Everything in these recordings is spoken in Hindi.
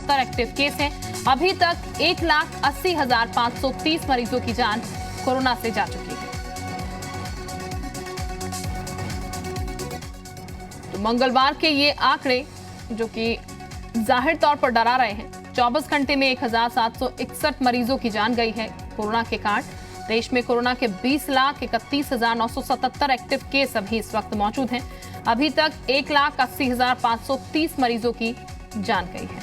877 एक्टिव केस हैं। अभी तक 1,80,530 मरीजों की जान कोरोना से जा चुकी है। तो मंगलवार के ये आंकड़े जो कि जाहिर तौर पर डरा रहे हैं। 24 घंटे में 1,761 मरीजों की जान गई है कोरोना के कारण। देश में कोरोना के 20,31,977 एक्टिव केस अभी इस वक्त मौजूद हैं। अभी तक 1,80,530 मरीजों की जान गई है।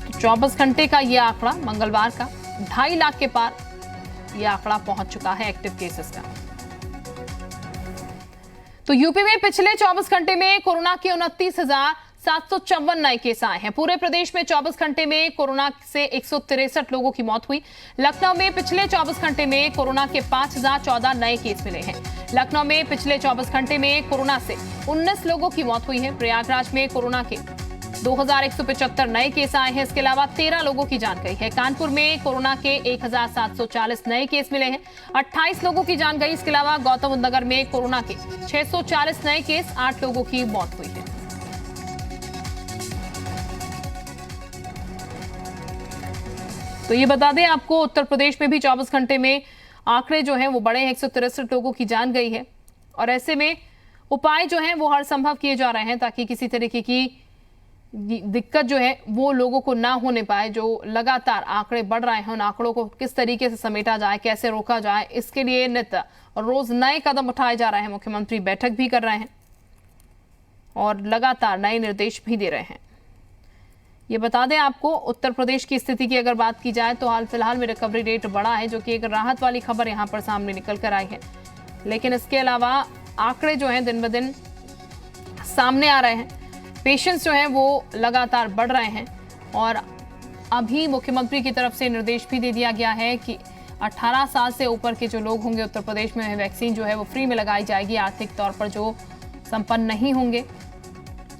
तो 24 घंटे का यह आंकड़ा मंगलवार का 2.5 लाख के पार यह आंकड़ा पहुंच चुका है एक्टिव केसेस का। तो यूपी में पिछले 24 घंटे में कोरोना के 29,754 नए केस आए हैं। पूरे प्रदेश में 24 घंटे में कोरोना से 163 लोगों की मौत हुई। लखनऊ में पिछले 24 घंटे में कोरोना के 5,014 नए केस मिले हैं। लखनऊ में पिछले 24 घंटे में कोरोना से 19 लोगों की मौत हुई है। प्रयागराज में कोरोना के 2,175 नए केस आए हैं। इसके अलावा 13 लोगों की जान गई है। कानपुर में कोरोना के 1,740 नए केस मिले हैं। 28 लोगों की जान गई। इसके अलावा गौतम बुद्ध नगर में कोरोना के 640 नए केस, 8 लोगों की मौत हुई है। तो ये बता दें आपको, उत्तर प्रदेश में भी 24 घंटे में आंकड़े जो हैं वो बड़े हैं। 163 लोगों की जान गई है और ऐसे में उपाय जो हैं वो हर संभव किए जा रहे हैं ताकि किसी तरीके की दिक्कत जो है वो लोगों को ना होने पाए। जो लगातार आंकड़े बढ़ रहे हैं, उन आंकड़ों को किस तरीके से समेटा जाए, कैसे रोका जाए, इसके लिए नित्य और रोज नए कदम उठाए जा रहे हैं। मुख्यमंत्री बैठक भी कर रहे हैं और लगातार नए निर्देश भी दे रहे हैं। ये बता दें आपको, उत्तर प्रदेश की स्थिति की अगर बात की जाए तो हाल फिलहाल में रिकवरी रेट बढ़ा है, जो कि एक राहत वाली खबर यहां पर सामने निकल कर आई है। लेकिन इसके अलावा आंकड़े जो हैं दिन ब दिन सामने आ रहे हैं। पेशेंट्स जो हैं वो लगातार बढ़ रहे हैं और अभी मुख्यमंत्री की तरफ से निर्देश भी दे दिया गया है कि 18 साल से ऊपर के जो लोग होंगे उत्तर प्रदेश में वैक्सीन जो है वो फ्री में लगाई जाएगी। आर्थिक तौर पर जो संपन्न नहीं होंगे,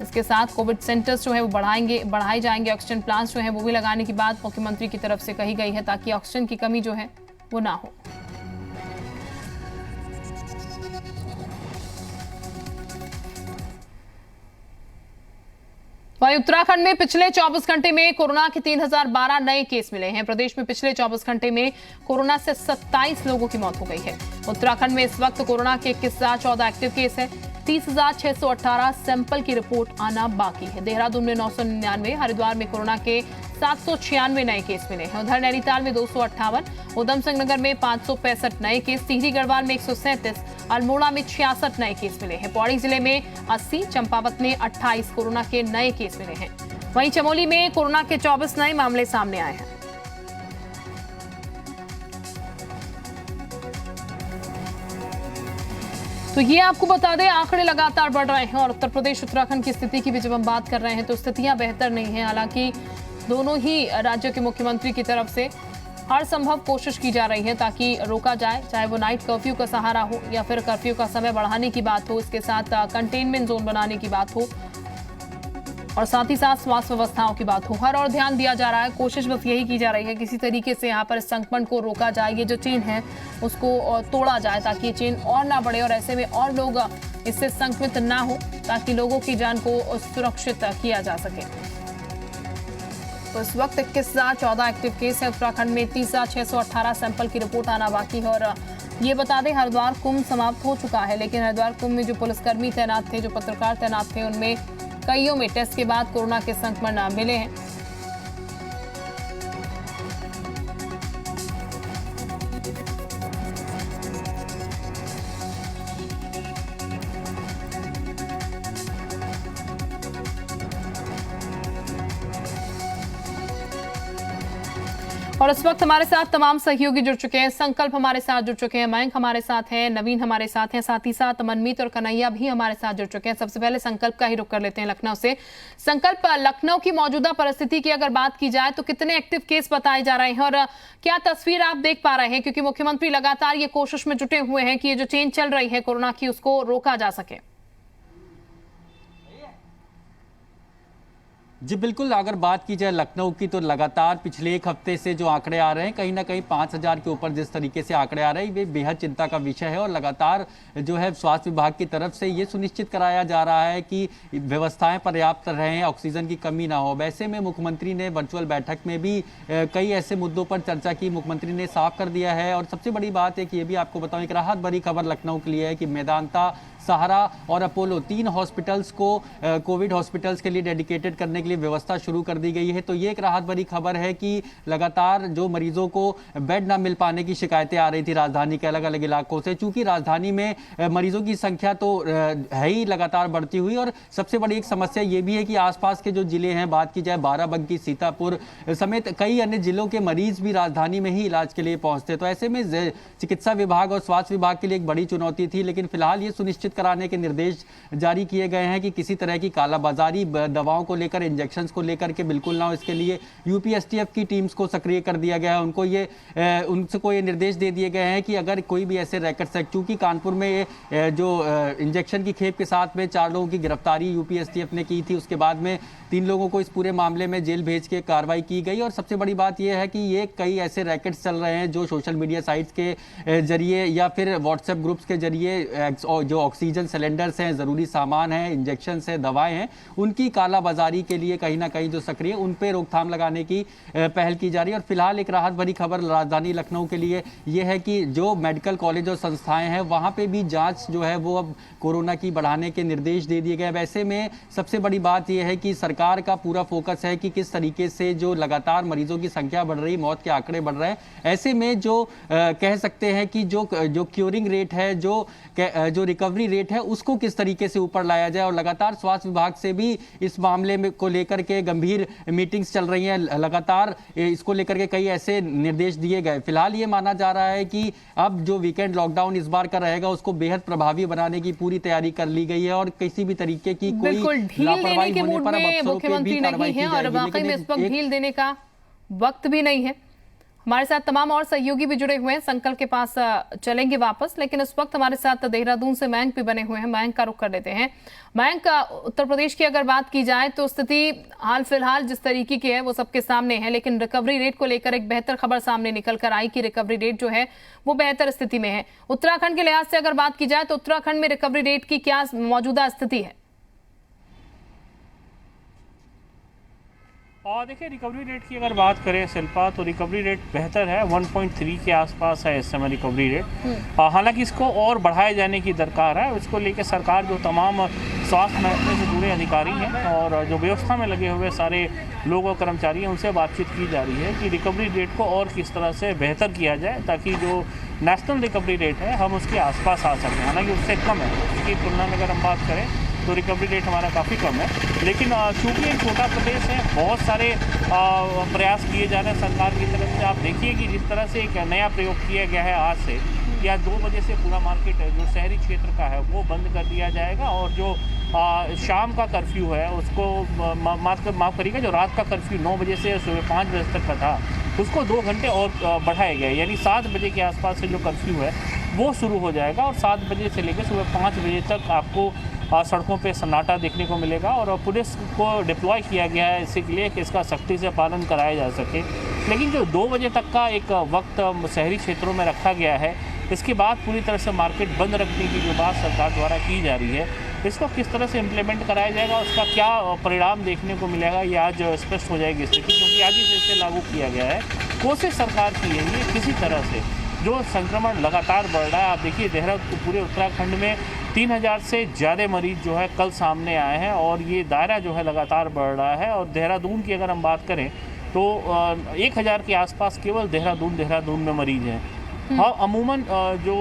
इसके साथ कोविड सेंटर्स जो है वो बढ़ाए जाएंगे। ऑक्सीजन प्लांट्स जो है वो भी लगाने की बात मुख्यमंत्री की तरफ से कही गई है ताकि ऑक्सीजन की कमी जो है वो ना हो। वहीं उत्तराखंड में पिछले 24 घंटे में कोरोना के 3,012 नए केस मिले हैं। प्रदेश में पिछले 24 घंटे में कोरोना से 27 लोगों की मौत हो गई है। उत्तराखंड में इस वक्त कोरोना के 21,014 एक्टिव केस है। 30,618 सैंपल की रिपोर्ट आना बाकी है। देहरादून में 999, हरिद्वार में कोरोना के 796 नए केस मिले हैं। उधर नैनीताल में 258, उधम सिंह नगर में 565 नए केस, टिहरी गढ़वाल में 137, अल्मोड़ा में 66 नए केस मिले हैं। पौड़ी जिले में 80, चंपावत में 28 कोरोना के नए केस मिले हैं। वहीं चमोली में कोरोना के 24 नए मामले सामने आए हैं। तो ये आपको बता दें, आंकड़े लगातार बढ़ रहे हैं और उत्तर प्रदेश उत्तराखंड की स्थिति की भी जब हम बात कर रहे हैं तो स्थितियां बेहतर नहीं है। हालांकि दोनों ही राज्यों के मुख्यमंत्री की तरफ से हर संभव कोशिश की जा रही है ताकि रोका जाए, चाहे वो नाइट कर्फ्यू का सहारा हो या फिर कर्फ्यू का समय बढ़ाने की बात हो, इसके साथ कंटेनमेंट जोन बनाने की बात हो और साथ ही साथ स्वास्थ्य व्यवस्थाओं की बात हो। हर और ध्यान दिया जा रहा है। कोशिश बस यही की जा रही है किसी तरीके से यहाँ पर इस संक्रमण को रोका जाए, ये जो चेन है उसको तोड़ा जाए ताकि ये चेन और ना बढ़े और ऐसे में और लोग इससे संक्रमित ना हो ताकि लोगों की जान को सुरक्षित किया जा सके। तो इस वक्त 21,014 एक्टिव केस है। उत्तराखंड में 30,618 सैंपल की रिपोर्ट आना बाकी है और ये बता दें, हरिद्वार कुंभ समाप्त हो चुका है, लेकिन हरिद्वार कुंभ में जो पुलिसकर्मी तैनात थे, जो पत्रकार तैनात थे, उनमें कईयों में टेस्ट के बाद कोरोना के संक्रमण मिले हैं। और इस वक्त हमारे साथ तमाम सहयोगी जुड़ चुके हैं। संकल्प हमारे साथ जुड़ चुके हैं, मयंक हमारे साथ हैं, नवीन हमारे साथ हैं, साथ ही साथ मनमीत और कन्हैया भी हमारे साथ जुड़ चुके हैं। सबसे पहले संकल्प का ही रुख कर लेते हैं लखनऊ से। संकल्प, लखनऊ की मौजूदा परिस्थिति की अगर बात की जाए तो कितने एक्टिव केस बताए जा रहे हैं और क्या तस्वीर आप देख पा रहे हैं, क्योंकि मुख्यमंत्री लगातार ये कोशिश में जुटे हुए हैं कि ये जो चेन चल रही है कोरोना की उसको रोका जा सके। जी बिल्कुल, अगर बात की जाए लखनऊ की तो लगातार पिछले एक हफ्ते से जो आंकड़े आ रहे हैं कहीं ना कहीं 5,000 के ऊपर जिस तरीके से आंकड़े आ रहे हैं, ये बेहद चिंता का विषय है। और लगातार जो है स्वास्थ्य विभाग की तरफ से ये सुनिश्चित कराया जा रहा है कि व्यवस्थाएं पर्याप्त रहें, ऑक्सीजन की कमी ना हो। वैसे में मुख्यमंत्री ने वर्चुअल बैठक में भी कई ऐसे मुद्दों पर चर्चा की, मुख्यमंत्री ने साफ कर दिया है। और सबसे बड़ी बात है कि ये भी आपको बताऊं, एक राहत भरी खबर लखनऊ के लिए है कि मेदांता, सहारा और अपोलो 3 हॉस्पिटल्स को कोविड हॉस्पिटल्स के लिए डेडिकेटेड करने के लिए व्यवस्था शुरू कर दी गई है। तो ये एक राहत भरी खबर है कि लगातार जो मरीजों को बेड ना मिल पाने की शिकायतें आ रही थी राजधानी के अलग अलग इलाकों से, चूंकि राजधानी में मरीजों की संख्या तो है ही लगातार बढ़ती हुई, और सबसे बड़ी एक समस्या ये भी है कि आसपास के जो जिले हैं, बात की जाए बाराबंकी, सीतापुर समेत कई अन्य जिलों के मरीज भी राजधानी में ही इलाज के लिए पहुंचते। तो ऐसे में चिकित्सा विभाग और स्वास्थ्य विभाग के लिए एक बड़ी चुनौती थी। लेकिन फिलहाल ये सुनिश्चित कराने के निर्देश जारी किए गए हैं कि किसी तरह की कालाबाजारी दवाओं को लेकर, इंजेक्शंस को लेकर के बिल्कुल ना हो। इसके लिए यूपीएसटीएफ की टीम्स को सक्रिय कर दिया गया है। उनको ये निर्देश दे दिए गए हैं कि अगर कोई भी ऐसे रैकेट्स है, चूंकि कानपुर में जो इंजेक्शन की खेप के साथ में 4 लोगों की गिरफ्तारी यूपीएसटीएफ ने की थी, उसके बाद में 3 लोगों को इस पूरे मामले में जेल भेज के कार्रवाई की गई। और सबसे बड़ी बात यह है कि ये कई ऐसे रैकेट्स चल रहे हैं जो सोशल मीडिया साइट्स के जरिए या फिर व्हाट्सएप ग्रुप्स के जरिए जो ऑक्सीजन सिलेंडर्स हैं, ज़रूरी सामान है, इंजेक्शन है, दवाएं हैं, उनकी कालाबाजारी के लिए कहीं ना कहीं जो सक्रिय, उन पर रोकथाम लगाने की पहल की जा रही है। और फिलहाल एक राहत भरी खबर राजधानी लखनऊ के लिए यह है कि जो मेडिकल कॉलेज और संस्थाएं हैं वहां पे भी जांच जो है वो अब कोरोना की बढ़ाने के निर्देश दे दिए गए। वैसे में सबसे बड़ी बात यह है कि सरकार का पूरा फोकस है कि किस तरीके से जो लगातार मरीजों की संख्या बढ़ रही, मौत के आंकड़े बढ़ रहे हैं, ऐसे में जो कह सकते हैं कि जो क्योरिंग रेट है, जो रिकवरी रेट है, उसको किस तरीके से ऊपर लाया जाए। और लगातार स्वास्थ्य विभाग से भी इस मामले में को लेकर के गंभीर मीटिंग्स चल रही हैं। लगातार इसको लेकर के कई ऐसे निर्देश दिए गए। फिलहाल ये माना जा रहा है कि अब जो वीकेंड लॉकडाउन इस बार का रहेगा उसको बेहद प्रभावी बनाने की पूरी तैयारी कर ली गई है और किसी भी तरीके की कोई लापरवाही होने पर अब अफसरों पे भी कार्रवाई की जाएगी। और वाकई में इस वक्त ढील देने का वक्त भी नहीं है। हमारे साथ तमाम और सहयोगी भी जुड़े हुए हैं, संकल्प के पास चलेंगे वापस, लेकिन इस वक्त हमारे साथ देहरादून से मयंक भी बने हुए हैं। मयंक का रुख कर लेते हैं। मयंक, उत्तर प्रदेश की अगर बात की जाए तो स्थिति हाल फिलहाल जिस तरीके की है वो सबके सामने है, लेकिन रिकवरी रेट को लेकर एक बेहतर खबर सामने निकल कर आई कि रिकवरी रेट जो है वो बेहतर स्थिति में है। उत्तराखंड के लिहाज से अगर बात की जाए तो उत्तराखंड में रिकवरी रेट की क्या मौजूदा स्थिति है? और देखिए, रिकवरी रेट की अगर बात करें शिल्पा, तो रिकवरी रेट बेहतर है, 1.3 के आसपास है इस समय रिकवरी रेट। हालांकि इसको और बढ़ाए जाने की दरकार है। इसको लेकर सरकार जो तमाम स्वास्थ्य महकमे से जुड़े अधिकारी हैं और जो व्यवस्था में लगे हुए सारे लोग और कर्मचारी हैं, उनसे बातचीत की जा रही है कि रिकवरी रेट को और किस तरह से बेहतर किया जाए ताकि जो नेशनल रिकवरी रेट है हम उसके आसपास आ सकें। हालांकि उससे कम है, उसकी तुलना में अगर हम बात करें तो रिकवरी रेट हमारा काफ़ी कम है। लेकिन चूँकि एक छोटा प्रदेश है, बहुत सारे प्रयास किए जा रहे हैं सरकार की तरफ से। आप देखिए कि जिस तरह से एक नया प्रयोग किया गया है, आज से या 2 बजे से पूरा मार्केट जो शहरी क्षेत्र का है वो बंद कर दिया जाएगा और जो शाम का कर्फ्यू है उसको माफ़ करिएगा, जो रात का कर्फ्यू 9 बजे से सुबह 5 बजे तक का था उसको 2 घंटे और बढ़ाया गया, यानी 7 बजे के आसपास से जो कर्फ्यू है वो शुरू हो जाएगा और 7 बजे से लेकर सुबह 5 बजे तक आपको सड़कों पे सन्नाटा देखने को मिलेगा। और पुलिस को डिप्लॉय किया गया है इसी के लिए कि इसका सख्ती से पालन कराया जा सके। लेकिन जो 2 बजे तक का एक वक्त शहरी क्षेत्रों में रखा गया है, इसके बाद पूरी तरह से मार्केट बंद रखने की जो बात सरकार द्वारा की जा रही है, इसको किस तरह से इम्प्लीमेंट कराया जाएगा, उसका क्या परिणाम देखने को मिलेगा, ये आज स्पष्ट हो जाएगी स्थिति, क्योंकि आज ही से इसे लागू किया गया है। कोशिश सरकार की है ये किसी तरह से जो संक्रमण लगातार बढ़ रहा है। आप देखिए, देहरादून पूरे उत्तराखंड में 3000 से ज़्यादा मरीज जो है कल सामने आए हैं और ये दायरा जो है लगातार बढ़ रहा है। और देहरादून की अगर हम बात करें तो 1000 के आसपास केवल देहरादून में मरीज हैं। हाँ, अमूमन जो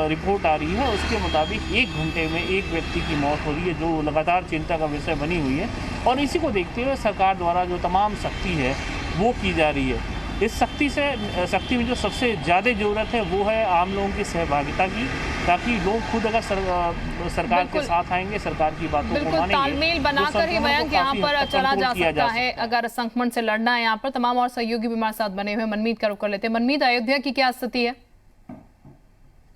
रिपोर्ट आ रही है उसके मुताबिक 1 घंटे में 1 व्यक्ति की मौत हो रही है, जो लगातार चिंता का विषय बनी हुई है। और इसी को देखते हुए सरकार द्वारा जो तमाम सख्ती है वो की जा रही है। इस सख्ती में जो सबसे ज़्यादा ज़रूरत है वो है आम लोगों की सहभागिता की, ताकि लोग खुद अगर सरकार के साथ आएंगे, सरकार की बातों को मानेंगे, तालमेल बनाकर ही मयंक यहाँ पर चला जा सकता है अगर संक्रमण से लड़ना है। यहाँ पर तमाम और सहयोगी भी हमारे साथ बने हुए। मनमीत का रुख कर लेते हैं। मनमीत, अयोध्या की क्या स्थिति है?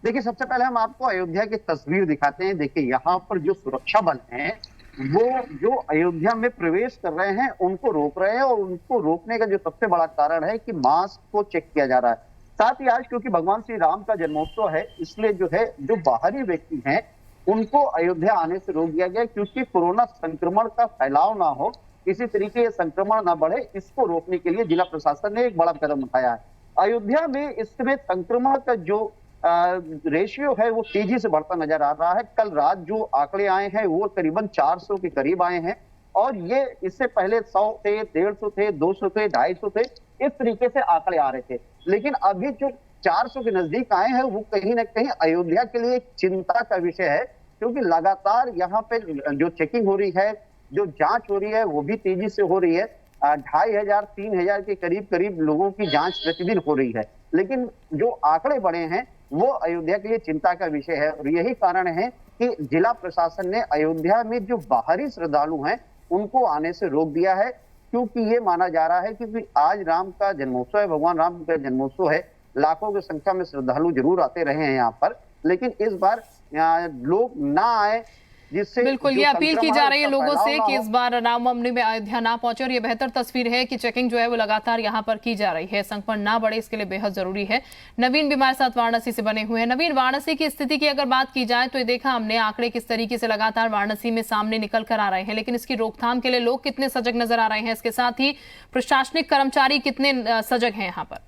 देखिए, सबसे पहले हम आपको अयोध्या की तस्वीर दिखाते हैं। देखिए, यहाँ पर जो सुरक्षा बल हैं वो जो अयोध्या में प्रवेश कर रहे हैं उनको रोक रहे हैं, और उनको रोकने का जो सबसे बड़ा कारण है कि मास्क को चेक किया जा रहा है। साथ ही आज क्योंकि भगवान श्री राम का जन्मोत्सव है, इसलिए जो है जो बाहरी व्यक्ति हैं उनको अयोध्या आने से रोक दिया गया, क्योंकि कोरोना संक्रमण का फैलाव ना हो, किसी तरीके से संक्रमण ना बढ़े, इसको रोकने के लिए जिला प्रशासन ने एक बड़ा कदम उठाया है। अयोध्या में इस समय संक्रमण का जो रेशियो है वो तेजी से बढ़ता नजर आ रहा है। कल रात जो आंकड़े आए हैं वो करीबन 400 के करीब आए हैं, और ये इससे पहले 100 थे, 150 थे, 200 थे, 250 थे, इस तरीके से आंकड़े आ रहे थे। लेकिन अभी जो 400 के नजदीक आए हैं वो कहीं ना कहीं अयोध्या के लिए एक चिंता का विषय है, क्योंकि लगातार यहाँ पे जो चेकिंग हो रही है, जो जांच हो रही है वो भी तेजी से हो रही है। 2500 3000 के करीब करीब लोगों की जांच प्रतिदिन हो रही है, लेकिन जो आंकड़े बढ़े हैं वो अयोध्या के लिए चिंता का विषय है। और यही कारण है कि जिला प्रशासन ने अयोध्या में जो बाहरी श्रद्धालु हैं उनको आने से रोक दिया है, क्योंकि ये माना जा रहा है कि आज राम का जन्मोत्सव है, भगवान राम का जन्मोत्सव है, लाखों की संख्या में श्रद्धालु जरूर आते रहे हैं यहाँ पर, लेकिन इस बार लोग ना आए, जिससे बिल्कुल ये अपील की जा रही है लोगों से कि इस बार रामनवमी में अयोध्या ना पहुंचे। और ये बेहतर तस्वीर है कि चेकिंग जो है वो लगातार यहाँ पर की जा रही है, संक्रमण ना बढ़े इसके लिए बेहद जरूरी है। नवीन भी हमारे साथ वाराणसी से बने हुए हैं। नवीन, वाराणसी की स्थिति की अगर बात की जाए तो ये देखा हमने आंकड़े किस तरीके से लगातार वाराणसी में सामने निकल कर आ रहे हैं, लेकिन इसकी रोकथाम के लिए लोग कितने सजग नजर आ रहे हैं, इसके साथ ही प्रशासनिक कर्मचारी कितने सजग हैं यहाँ पर?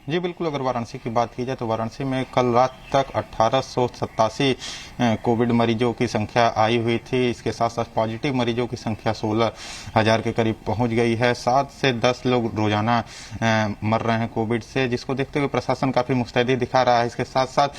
जी बिल्कुल, अगर वाराणसी की बात की जाए तो वाराणसी में कल रात तक 1887 कोविड मरीजों की संख्या आई हुई थी। इसके साथ साथ पॉजिटिव मरीजों की संख्या 16,000 के करीब पहुंच गई है। 7 से 10 लोग रोजाना मर रहे हैं कोविड से, जिसको देखते हुए प्रशासन काफी मुस्तैदी दिखा रहा है। इसके साथ साथ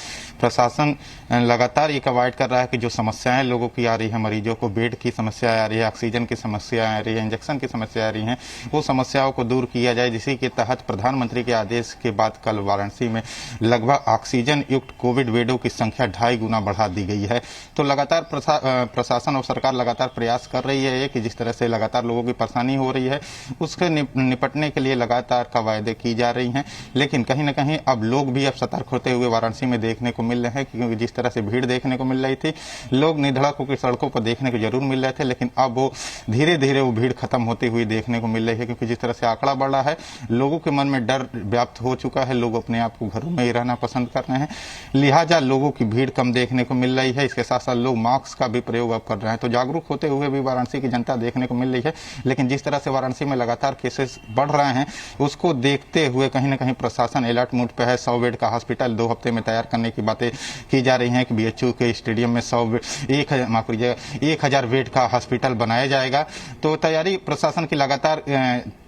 प्रशासन लगातार ये अवॉइड कर रहा है कि जो समस्याएं लोगों की आ रही है, मरीजों को बेड की समस्या आ रही है, ऑक्सीजन की समस्या आ रही है, इंजेक्शन की समस्या आ रही है, वो समस्याओं को दूर किया जाए, जिसी के तहत प्रधानमंत्री के आदेश के बाद कल वाराणसी में लगभग ऑक्सीजन युक्त कोविड बेडों की संख्या 2.5 गुना बढ़ा दी गई है। तो लगातार प्रशासन और सरकार लगातार प्रयास कर रही है कि जिस तरह से लगातार लोगों की परेशानी हो रही है उसके निपटने के लिए लगातार कवायदे की जा रही हैं। लेकिन कहीं ना कहीं अब लोग भी अब सतर्क होते हुए वाराणसी में देखने को मिल रहे हैं, क्योंकि जिस तरह से भीड़ देखने को मिल रही थी, लोग निधड़क होकर सड़कों पर देखने को जरूर मिल रहे थे, लेकिन अब वो धीरे धीरे वो भीड़ खत्म होती हुई देखने को मिल रही है। क्योंकि जिस तरह से आंकड़ा बढ़ रहा है, लोगों के मन में डर व्याप्त हो चुका है, लोग अपने आप को घरों में ही रहना पसंद कर रहे हैं, लिहाजा लोगों की भीड़ कम देखने को मिल रही है। इसके साथ साथ लोग मास्क का भी प्रयोग अब कर रहे हैं। तो जागरूक होते हुए भी वाराणसी की जनता देखने को मिल रही है, लेकिन जिस तरह से वाराणसी में लगातार केसेस बढ़ रहे हैं उसको देखते हुए कहीं ना कहीं प्रशासन अलर्ट मोड पे है। 100 बेड का हॉस्पिटल 2 हफ्ते में तैयार करने की बातें की जा रही हैं कि BHU के स्टेडियम में 1000 बेड का हॉस्पिटल बनाया जाएगा। तो तैयारी प्रशासन की लगातार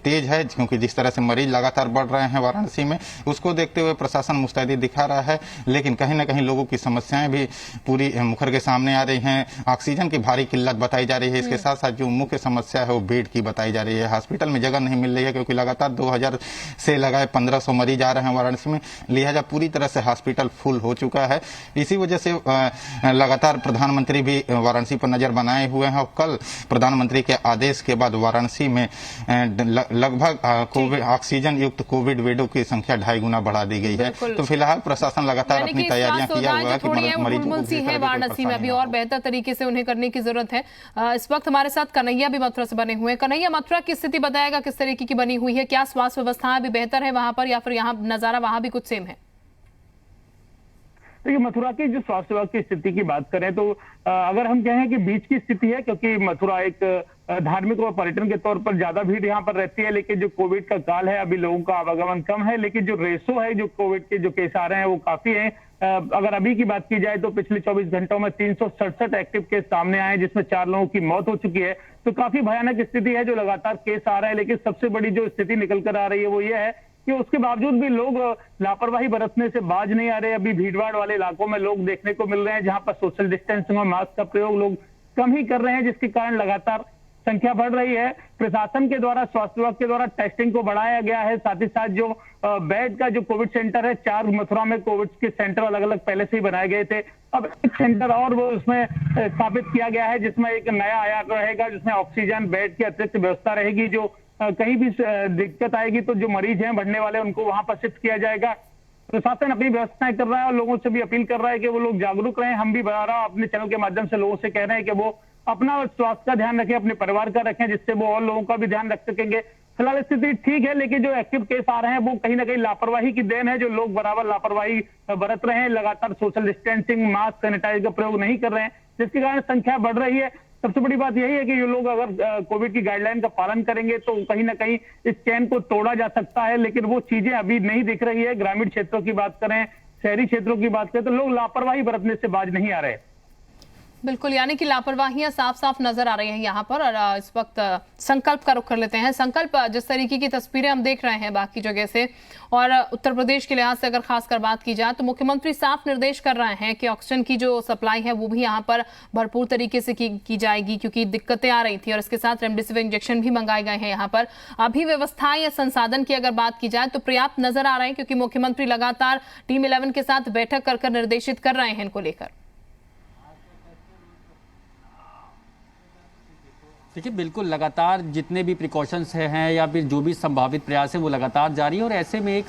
तेज है, क्योंकि जिस तरह से मरीज लगातार बढ़ रहे हैं वाराणसी में, उसको देखते हुए प्रशासन मुस्तैदी दिखा रहा है। लेकिन कहीं ना कहीं लोगों की समस्याएं भी पूरी मुखर के सामने आ रही हैं। ऑक्सीजन की भारी किल्लत बताई जा रही है। इसके साथ साथ जो मुख्य समस्या है वो बेड की बताई जा रही है। हॉस्पिटल में जगह नहीं मिल रही है, क्योंकि लगातार 2000 से लगाए 1500 मरीज आ रहे हैं वाराणसी में, लिहाजा पूरी तरह से हॉस्पिटल फुल हो चुका है। इसी वजह से लगातार प्रधानमंत्री भी वाराणसी पर नजर बनाए हुए हैं, और कल प्रधानमंत्री के आदेश के बाद वाराणसी में लगभग ऑक्सीजन युक्त कोविड बेडों की संख्या 2.5 गुना बढ़ा दी गई है। तो फिलहाल प्रशासन लगातार अपनी तैयारियां किया हुआ है कि मरीजों को वाराणसी में अभी और बेहतर तरीके से उन्हें करने की जरूरत है। इस वक्त हमारे साथ कन्हैया भी मथुरा से बने हुए हैं। कन्हैया, मथुरा की स्थिति बताएगा किस तरीके की बनी हुई है, क्या स्वास्थ्य व्यवस्था भी बेहतर है वहां पर, या फिर यहाँ नजारा वहां भी कुछ सेम है? देखिए, मथुरा की जो स्वास्थ्य विभाग की स्थिति की बात करें तो अगर हम कहें कि बीच की स्थिति है, क्योंकि मथुरा एक धार्मिक और पर्यटन के तौर पर ज्यादा भीड़ यहाँ पर रहती है, लेकिन जो कोविड का काल है अभी लोगों का आवागमन कम है, लेकिन जो रेशो है, जो कोविड के जो केस आ रहे हैं वो काफी है। अगर अभी की बात की जाए तो पिछले 24 घंटों में 367 एक्टिव केस सामने आए, जिसमें 4 लोगों की मौत हो चुकी है। तो काफी भयानक स्थिति है, जो लगातार केस आ रहा है। लेकिन सबसे बड़ी जो स्थिति निकल कर आ रही है वो ये है कि उसके बावजूद भी लोग लापरवाही बरतने से बाज नहीं आ रहे। अभी भीड़भाड़ वाले इलाकों में लोग देखने को मिल रहे हैं जहां पर सोशल डिस्टेंसिंग और मास्क का प्रयोग लोग कम ही कर रहे हैं, जिसके कारण लगातार संख्या बढ़ रही है। प्रशासन के द्वारा, स्वास्थ्य विभाग के द्वारा टेस्टिंग को बढ़ाया गया है। साथ ही साथ जो बेड का जो कोविड सेंटर है, 4 मथुरा में कोविड के सेंटर अलग अलग पहले से ही बनाए गए थे, अब एक सेंटर और वो उसमें स्थापित किया गया है, जिसमें एक नया आयात रहेगा, जिसमें ऑक्सीजन बेड की अतिरिक्त व्यवस्था रहेगी। जो कहीं भी दिक्कत आएगी तो जो मरीज हैं बढ़ने वाले, उनको वहां पर शिफ्ट किया जाएगा। प्रशासन अपनी व्यवस्थाएं कर रहा है और लोगों से भी अपील कर रहा है कि वो लोग जागरूक रहें। हम भी बता रहा अपने चैनल के माध्यम से लोगों से कह रहे हैं कि वो अपना स्वास्थ्य का ध्यान रखें, अपने परिवार का रखें, जिससे वो और लोगों का भी ध्यान रख सकेंगे। फिलहाल स्थिति ठीक है, लेकिन जो एक्टिव केस आ रहे हैं वो कहीं ना कहीं लापरवाही की देन है। जो लोग बराबर लापरवाही बरत रहे हैं, लगातार सोशल डिस्टेंसिंग, मास्क, सैनिटाइजर का प्रयोग नहीं कर रहे हैं, जिसके कारण संख्या बढ़ रही है। सबसे बड़ी बात यही है कि ये लोग अगर कोविड की गाइडलाइन का पालन करेंगे तो कहीं ना कहीं इस चैन को तोड़ा जा सकता है, लेकिन वो चीजें अभी नहीं दिख रही है। ग्रामीण क्षेत्रों की बात करें, शहरी क्षेत्रों की बात करें, तो लोग लापरवाही बरतने से बाज नहीं आ रहे। बिल्कुल, यानी कि लापरवाहियां साफ साफ नजर आ रही हैं यहाँ पर। और इस वक्त संकल्प का रुख कर लेते हैं। संकल्प, जिस तरीके की तस्वीरें हम देख रहे हैं बाकी जगह से और उत्तर प्रदेश के लिहाज से अगर खासकर बात की जाए तो मुख्यमंत्री साफ निर्देश कर रहे हैं कि ऑक्सीजन की जो सप्लाई है वो भी यहाँ पर भरपूर तरीके से की जाएगी, क्योंकि दिक्कतें आ रही थी। और इसके साथ रेमडेसिविर इंजेक्शन भी मंगाए गए हैं यहाँ पर। अभी व्यवस्थाएं या संसाधन की अगर बात की जाए तो पर्याप्त नजर आ रहे हैं, क्योंकि मुख्यमंत्री लगातार टीम 11 के साथ बैठक कर निर्देशित कर रहे हैं इनको लेकर। देखिए, बिल्कुल लगातार जितने भी प्रिकॉशंस हैं या फिर जो भी संभावित प्रयास है वो लगातार जारी है। और ऐसे में एक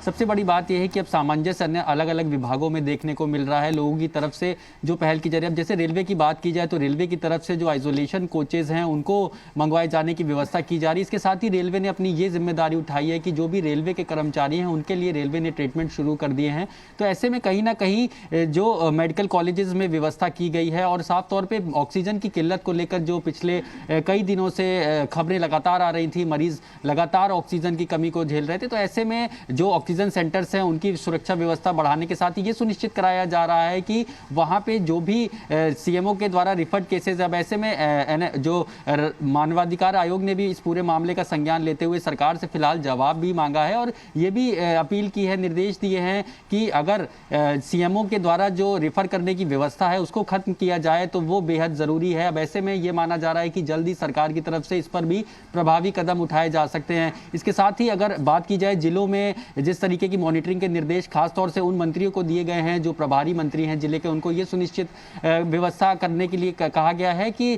सबसे बड़ी बात यह है कि अब सामंजस्य अन्य अलग अलग विभागों में देखने को मिल रहा है लोगों की तरफ से जो पहल की जा रही है। अब जैसे रेलवे की बात की जाए तो रेलवे की तरफ से जो आइसोलेशन कोचेज हैं उनको मंगवाए जाने की व्यवस्था की जा रही है। इसके साथ ही रेलवे ने अपनी ये जिम्मेदारी उठाई है कि जो भी रेलवे के कर्मचारी हैं उनके लिए रेलवे ने ट्रीटमेंट शुरू कर दिए हैं। तो ऐसे में कहीं ना कहीं जो मेडिकल कॉलेजेस में व्यवस्था की गई है और साफ तौर पर ऑक्सीजन की किल्लत को लेकर जो पिछले कई दिनों से खबरें लगातार आ रही थी, मरीज लगातार ऑक्सीजन की कमी को झेल रहे थे। तो ऐसे में जो ऑक्सीजन सेंटर्स हैं उनकी सुरक्षा व्यवस्था बढ़ाने के साथ ही ये सुनिश्चित कराया जा रहा है कि वहां पे जो भी सीएमओ के द्वारा रिफर्ड केसेस, अब ऐसे में जो मानवाधिकार आयोग ने भी इस पूरे मामले का संज्ञान लेते हुए सरकार से फिलहाल जवाब भी मांगा है और ये भी अपील की है, निर्देश दिए हैं कि अगर सीएमओ के द्वारा जो रिफर करने की व्यवस्था है उसको खत्म किया जाए तो वो बेहद जरूरी है। अब ऐसे में ये माना जा रहा है कि जल्दी सरकार की तरफ से इस पर भी प्रभावी कदम उठाए जा सकते हैं। इसके साथ ही अगर बात की जाए जिलों में जिस तरीके की मॉनिटरिंग के निर्देश खासतौर से उन मंत्रियों को दिए गए हैं जो प्रभारी मंत्री हैं जिले के, उनको ये सुनिश्चित व्यवस्था करने के लिए कहा गया है कि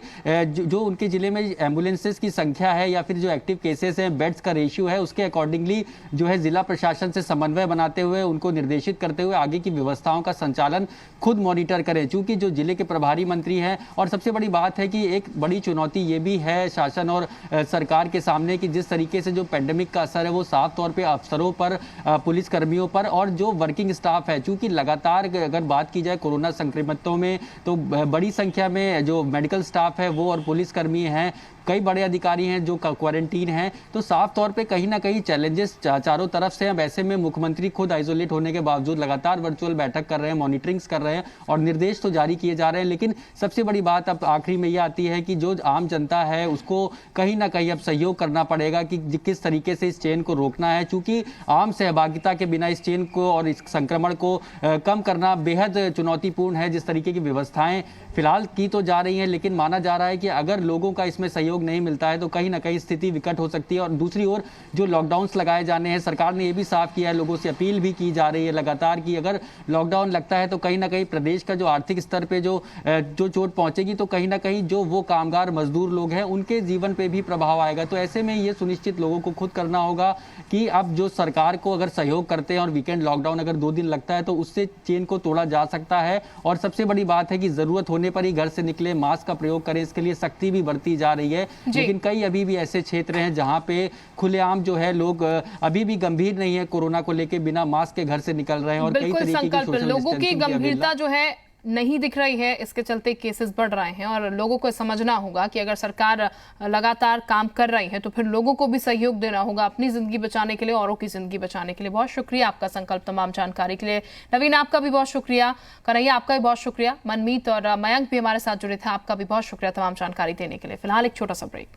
जो उनके जिले में एम्बुलेंसेस की संख्या है या फिर जो एक्टिव केसेस हैं, बेड्स का रेशियो है, उसके अकॉर्डिंगली जो है जिला प्रशासन से समन्वय बनाते हुए उनको निर्देशित करते हुए आगे की व्यवस्थाओं का संचालन खुद मॉनिटर करें। चूंकि जो जिले के प्रभारी मंत्री हैं, और सबसे बड़ी बात है कि एक बड़ी चुनौती ये भी है शासन और सरकार के सामने कि जिस तरीके से जो पेंडेमिक का असर है वो साफ तौर पे अफसरों पर, पुलिस कर्मियों पर और जो वर्किंग स्टाफ है, चूंकि लगातार अगर बात की जाए कोरोना संक्रमितों में तो बड़ी संख्या में जो मेडिकल स्टाफ है वो और पुलिस कर्मी हैं, कई बड़े अधिकारी हैं जो क्वारंटीन हैं। तो साफ तौर पे कहीं ना कहीं चैलेंजेस चारों तरफ से। अब ऐसे में मुख्यमंत्री खुद आइसोलेट होने के बावजूद लगातार वर्चुअल बैठक कर रहे हैं, मॉनिटरिंग्स कर रहे हैं और निर्देश तो जारी किए जा रहे हैं। लेकिन सबसे बड़ी बात अब आखिरी में ये आती है कि जो आम जनता है उसको कहीं ना कहीं अब सहयोग करना पड़ेगा कि किस तरीके से इस चेन को रोकना है। चूंकि आम सहभागिता के बिना इस चेन को और इस संक्रमण को कम करना बेहद चुनौतीपूर्ण है। जिस तरीके की व्यवस्थाएं फिलहाल की तो जा रही हैं, लेकिन माना जा रहा है कि अगर लोगों का इसमें सहयोग नहीं मिलता है तो कहीं ना कहीं स्थिति विकट हो सकती है। और दूसरी ओर जो लॉकडाउन्स लगाए जाने हैं, सरकार ने ये भी साफ किया है, लोगों से अपील भी की जा रही है लगातार कि अगर लॉकडाउन लगता है तो कहीं ना कहीं प्रदेश का जो आर्थिक स्तर पे जो चोट पहुंचेगी तो कहीं ना कहीं जो वो कामगार मजदूर लोग हैं उनके जीवन पे भी प्रभाव आएगा। तो ऐसे में ये सुनिश्चित लोगों को खुद करना होगा कि अब जो सरकार को अगर सहयोग करते हैं और वीकेंड लॉकडाउन अगर 2 दिन लगता है तो उससे चेन को तोड़ा जा सकता है। और सबसे बड़ी बात है कि जरूरत होने पर ही घर से निकले, मास्क का प्रयोग करें, इसके लिए सख्ती भी बढ़ती जा रही है। लेकिन कई अभी भी ऐसे क्षेत्र हैं जहां पे खुलेआम जो है लोग अभी भी गंभीर नहीं है, कोरोना को लेकर बिना मास्क के घर से निकल रहे हैं और कई तरीके की सोशल लोगों की गंभीरता जो है नहीं दिख रही है, इसके चलते केसेस बढ़ रहे हैं। और लोगों को समझना होगा कि अगर सरकार लगातार काम कर रही है तो फिर लोगों को भी सहयोग देना होगा अपनी जिंदगी बचाने के लिए, औरों की जिंदगी बचाने के लिए। बहुत शुक्रिया आपका संकल्प, तमाम जानकारी के लिए। नवीन, आपका भी बहुत शुक्रिया। कन्हैया, आपका भी बहुत शुक्रिया। मनमीत और मयंक भी हमारे साथ जुड़े थे, आपका भी बहुत शुक्रिया तमाम जानकारी देने के लिए। फिलहाल एक छोटा सा ब्रेक।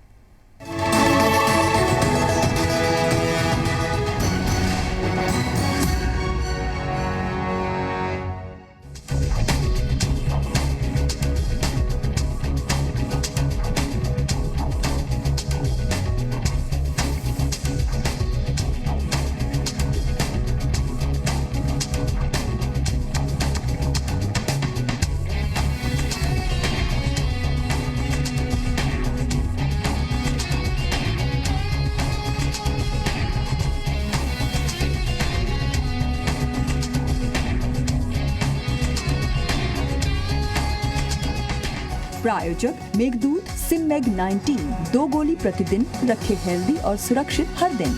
प्रायोजक मेघदूत सिममेग 19, 2 गोली प्रतिदिन, रखे हेल्दी और सुरक्षित हर दिन।